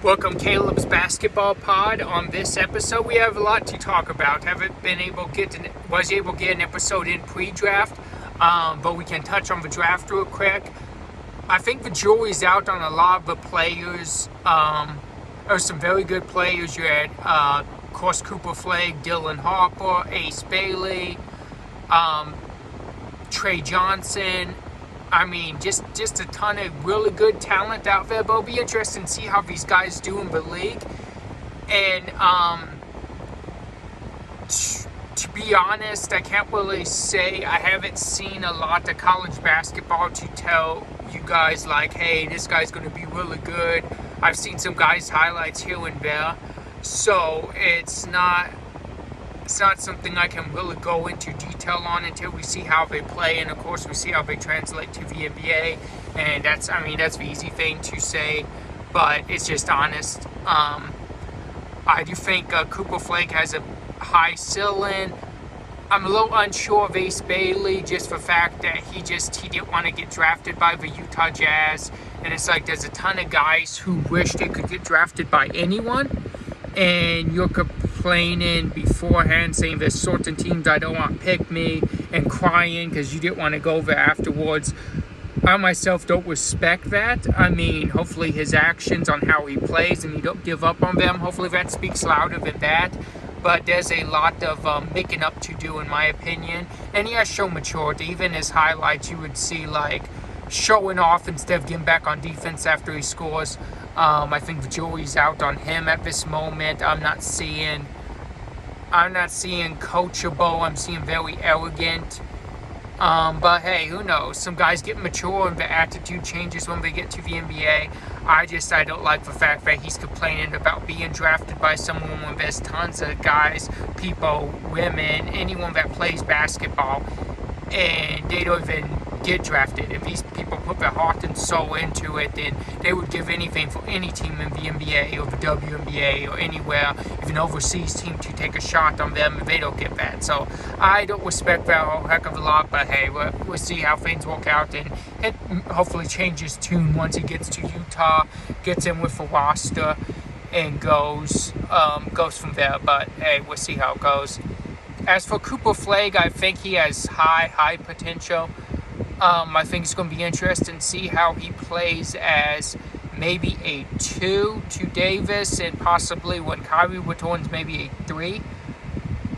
Welcome Caleb's Basketball Pod. On this episode, we have a lot to talk about. Was able to get an episode in pre-draft, but we can touch on the draft real quick. I think the jury's out on a lot of the players. There were some very good players. You had, of course, Cooper Flagg, Dylan Harper, Ace Bailey, Trey Johnson. I mean, just a ton of really good talent out there, but it'll be interesting to see how these guys do in the league. And to be honest, I can't really say I haven't seen a lot of college basketball to tell you guys like, hey, this guy's going to be really good. I've seen some guys' highlights here and there, so it's not something I can really go into detail on until we see how they play, and of course we see how they translate to the NBA. And that's the easy thing to say, but it's just honest. I do think Cooper Flagg has a high ceiling. I'm a little unsure of Ace Bailey, just for the fact that he didn't want to get drafted by the Utah Jazz, and it's like there's a ton of guys who wish they could get drafted by anyone, and you're complaining beforehand saying there's certain teams I don't want pick me, and crying because you didn't want to go there afterwards. I myself don't respect that. I mean, hopefully his actions on how he plays and you don't give up on them, hopefully that speaks louder than that. But there's a lot of making up to do, in my opinion. And he has shown maturity. Even his highlights, you would see like showing off instead of getting back on defense after he scores. I think the jury's out on him at this moment. I'm not seeing coachable. I'm seeing very arrogant. But hey, who knows? Some guys get mature and the attitude changes when they get to the NBA. I don't like the fact that he's complaining about being drafted by someone when there's tons of guys, people, women, anyone that plays basketball, and they don't even get drafted. If these people put their heart and soul into it, then they would give anything for any team in the NBA or the WNBA or anywhere, if an overseas team, to take a shot on them, and they don't get that. So I don't respect that a whole heck of a lot, but hey, we'll see how things work out, and it hopefully changes tune once he gets to Utah, gets in with the roster, and goes from there. But hey, we'll see how it goes. As for Cooper Flagg, I think he has high potential. I think it's going to be interesting to see how he plays as maybe a 2 to Davis, and possibly when Kyrie returns, maybe a 3.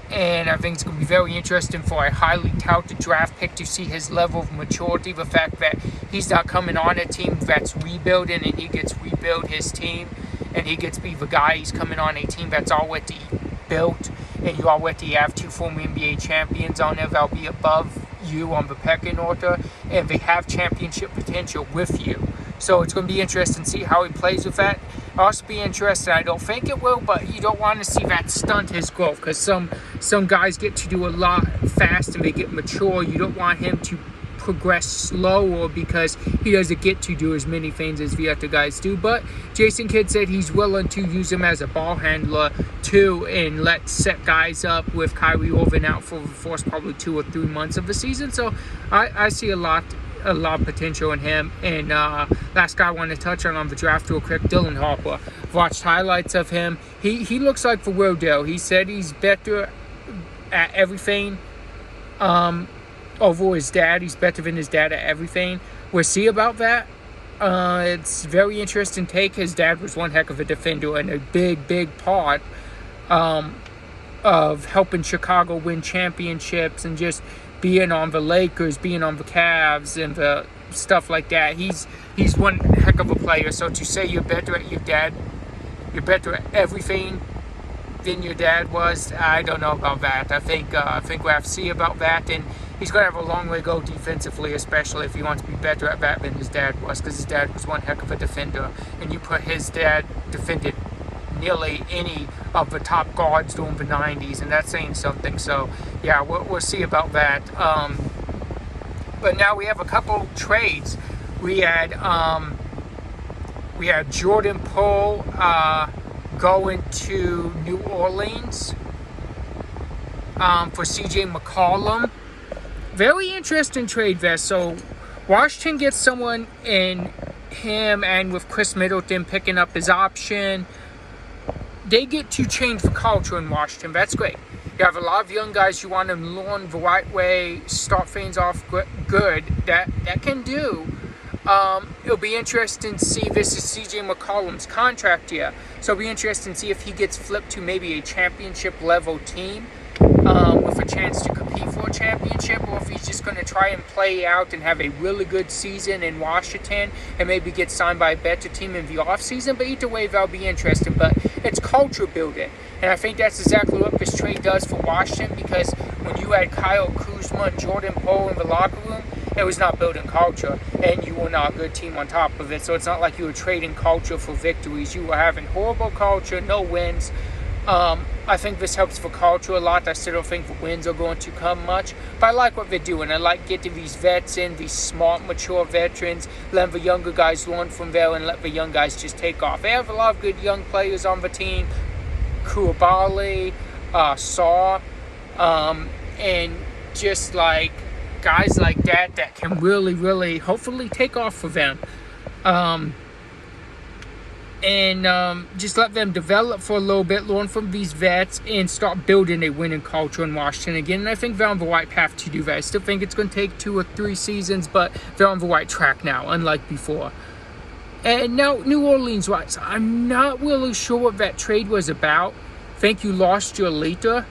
And I think it's going to be very interesting for a highly touted draft pick to see his level of maturity. The fact that he's not coming on a team that's rebuilding, and he gets rebuild his team, and he gets to be the guy. He's coming on a team that's already built, and you already have 2 former NBA champions on there that'll be above you on the pecking order, and they have championship potential with you. So it's going to be interesting to see how he plays with that. Also be interesting, I don't think it will, but you don't want to see that stunt his growth, because some guys get to do a lot fast and they get mature. You don't want him to progress slower because he doesn't get to do as many things as the other guys do. But Jason Kidd said he's willing to use him as a ball handler too, and let set guys up with Kyrie Irving out for the first probably 2 or 3 months of the season. So I see a lot of potential in him. And last guy I want to touch on the draft real quick, Dylan Harper. Watched highlights of him. He looks like the real deal. He said he's better at everything over his dad. He's better than his dad at everything. We'll see about that. It's very interesting take. His dad was one heck of a defender and a big part of helping Chicago win championships, and just being on the Lakers, being on the Cavs, and the stuff like that. He's one heck of a player. So to say you're better at your dad, you're better at everything than your dad was, I don't know about that. I think we'll have to see about that, and he's going to have a long way to go defensively, especially if he wants to be better at that than his dad was, because his dad was one heck of a defender, and you put his dad defended nearly any of the top guards during the 90s, and that's saying something. So yeah, we'll see about that. But now we have a couple trades. We had Jordan Poole going to New Orleans for CJ McCollum. Very interesting trade there. So Washington gets someone in him, and with Chris Middleton picking up his option, they get to change the culture in Washington. That's great. You have a lot of young guys. You want them to learn the right way, start things off good. That can do. It'll be interesting to see. This is CJ McCollum's contract year, so it'll be interesting to see if he gets flipped to maybe a championship level team with a chance to compete for a championship, or if he's just going to try and play out and have a really good season in Washington and maybe get signed by a better team in the offseason. But either way, that'll be interesting. But it's culture building, and I think that's exactly what this trade does for Washington, because when you had Kyle Kuzma and Jordan Poole in the locker room, it was not building culture, and you were not a good team on top of it. So it's not like you were trading culture for victories. You were having horrible culture, no wins. I think this helps for culture a lot. I still don't think the wins are going to come much, but I like what they're doing. I like getting these vets in, these smart, mature veterans, letting the younger guys learn from there and let the young guys just take off. They have a lot of good young players on the team. Koulibaly, Saw, and just like guys like that can really, really, hopefully take off for them. Just let them develop for a little bit, learn from these vets, and start building a winning culture in Washington again. And I think they're on the right path to do that. I still think it's going to take 2 or 3 seasons, but they're on the right track now, unlike before. And now, New Orleans-wise, I'm not really sure what that trade was about. I think you lost your leader.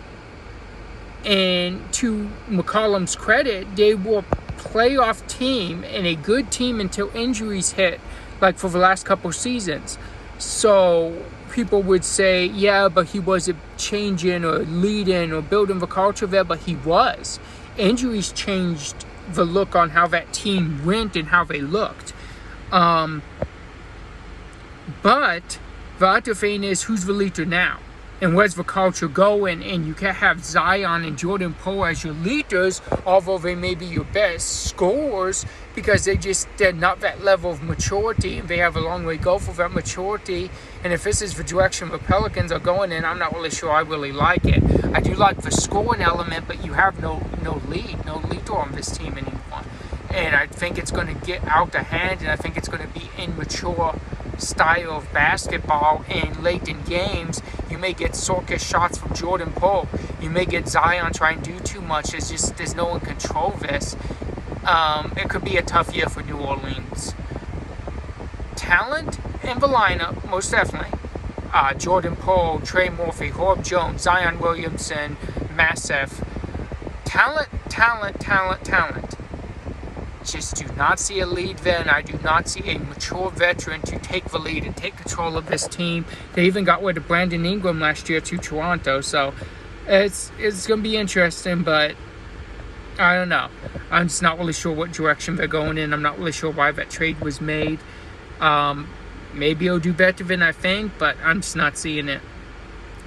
And to McCollum's credit, they were a playoff team and a good team until injuries hit, like for the last couple seasons. So people would say, yeah, but he wasn't changing or leading or building the culture there, but he was. Injuries changed the look on how that team went and how they looked. But the other thing is, who's the leader now? And where's the culture going? And you can have Zion and Jordan Poole as your leaders, although they may be your best scorers, because they're not that level of maturity, and they have a long way to go for that maturity. And if this is the direction the Pelicans are going in, I'm not really sure I really like it. I do like the scoring element, but you have no leader on this team anymore. And I think it's going to get out of hand, and I think it's going to be immature style of basketball. And late in games, you may get circus shots from Jordan Poole. You may get Zion trying to do too much. There's no one control this. It could be a tough year for New Orleans. Talent in the lineup, most definitely. Jordan Poole, Trey Murphy, Herb Jones, Zion Williamson, Massif. Talent. Just do not see a lead there, and I do not see a mature veteran to take the lead and take control of this team. They even got rid of Brandon Ingram last year to Toronto, so it's going to be interesting, but I don't know. I'm just not really sure what direction they're going in. I'm not really sure why that trade was made. Maybe it'll do better than I think, but I'm just not seeing it.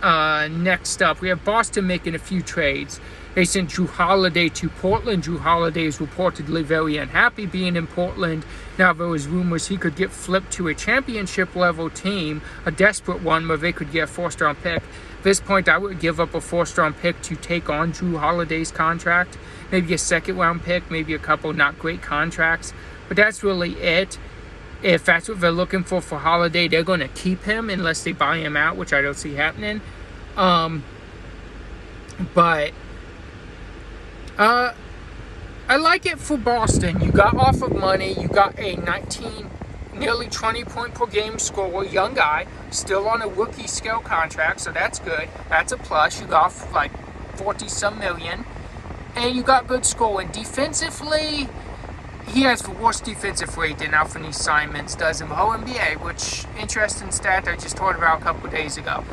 Next up, we have Boston making a few trades. They sent Jrue Holiday to Portland. Jrue Holiday is reportedly very unhappy being in Portland. Now, there was rumors he could get flipped to a championship-level team, a desperate one, where they could get a first-round pick. At this point, I would give up a first-round pick to take on Jrue Holiday's contract. Maybe a second-round pick, maybe a couple not great contracts. But that's really it. If that's what they're looking for Holiday, they're going to keep him unless they buy him out, which I don't see happening. But I like it for Boston. You got offered money. You got a nearly 20 point per game scorer, young guy, still on a rookie scale contract, so that's good. That's a plus. You got like 40-some million. And you got good scoring. Defensively, he has the worst defensive rate than Anthony Simons does in the whole NBA, which, interesting stat I just heard about a couple days ago.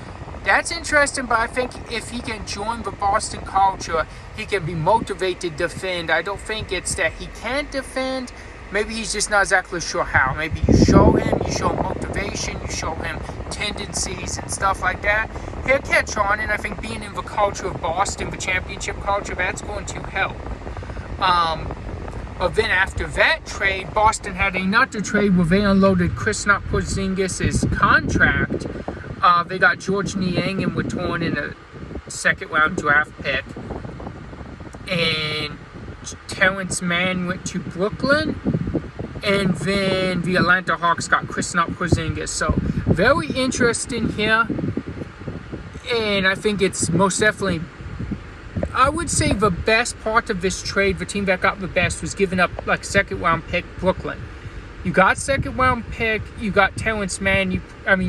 That's interesting, but I think if he can join the Boston culture, he can be motivated to defend. I don't think it's that he can't defend. Maybe he's just not exactly sure how. Maybe you show him, you show him motivation, you show him tendencies and stuff like that. He'll catch on, and I think being in the culture of Boston, the championship culture, that's going to help. But then after that trade, Boston had another trade where they unloaded Kristaps Porzingis' contract. They got George Niang in return in a second-round draft pick. And Terrence Mann went to Brooklyn. And then the Atlanta Hawks got Kristaps Porzingis. So very interesting here. And I think it's most definitely, I would say the best part of this trade, the team that got the best, was giving up like second round pick Brooklyn. You got second round pick, you got Terrence Mann, you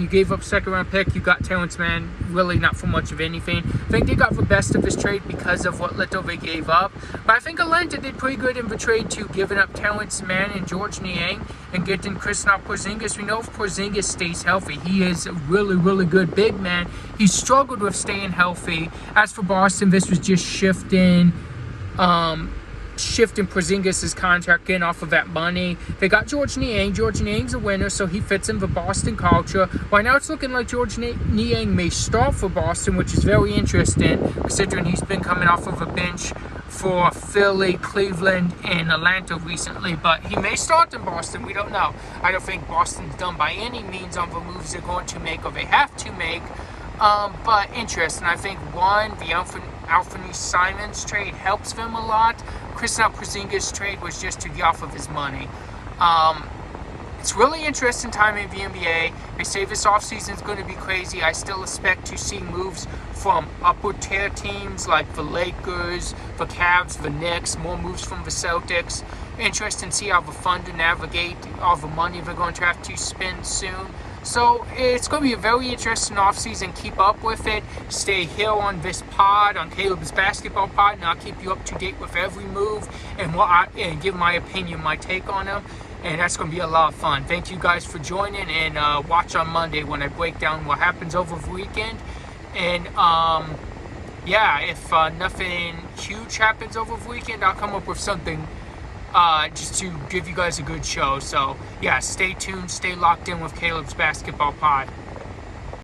gave up second round pick, you got Terrence Mann, really not for much of anything. I think they got the best of this trade because of what little they gave up. But I think Atlanta did pretty good in the trade too, giving up Terrence Mann and George Niang and getting Kristaps Porzingis. We know if Porzingis stays healthy, he is a really, really good big man. He struggled with staying healthy. As for Boston, this was just shifting Porzingis' contract, getting off of that money. They got George Niang. George Niang's a winner, so he fits in the Boston culture. Right now it's looking like George Niang may start for Boston, which is very interesting, considering he's been coming off of a bench for Philly, Cleveland, and Atlanta recently. But he may start in Boston. We don't know. I don't think Boston's done by any means on the moves they're going to make or they have to make. But interesting. I think the Anthony Simons trade helps them a lot. Kristaps Porzingis trade was just to get off of his money. It's really interesting time in the NBA. They say this offseason is going to be crazy. I still expect to see moves from upper tier teams like the Lakers, the Cavs, the Knicks, more moves from the Celtics. Interesting to see how the Thunder navigate all the money they're going to have to spend soon. So it's going to be a very interesting offseason. Keep up with it. Stay here on this pod, on Caleb's Basketball Pod, and I'll keep you up to date with every move and give my opinion, my take on them. And that's going to be a lot of fun. Thank you guys for joining, and watch on Monday when I break down what happens over the weekend. And if nothing huge happens over the weekend, I'll come up with something just to give you guys a good show. So, yeah, stay tuned, stay locked in with Caleb's Basketball Pod.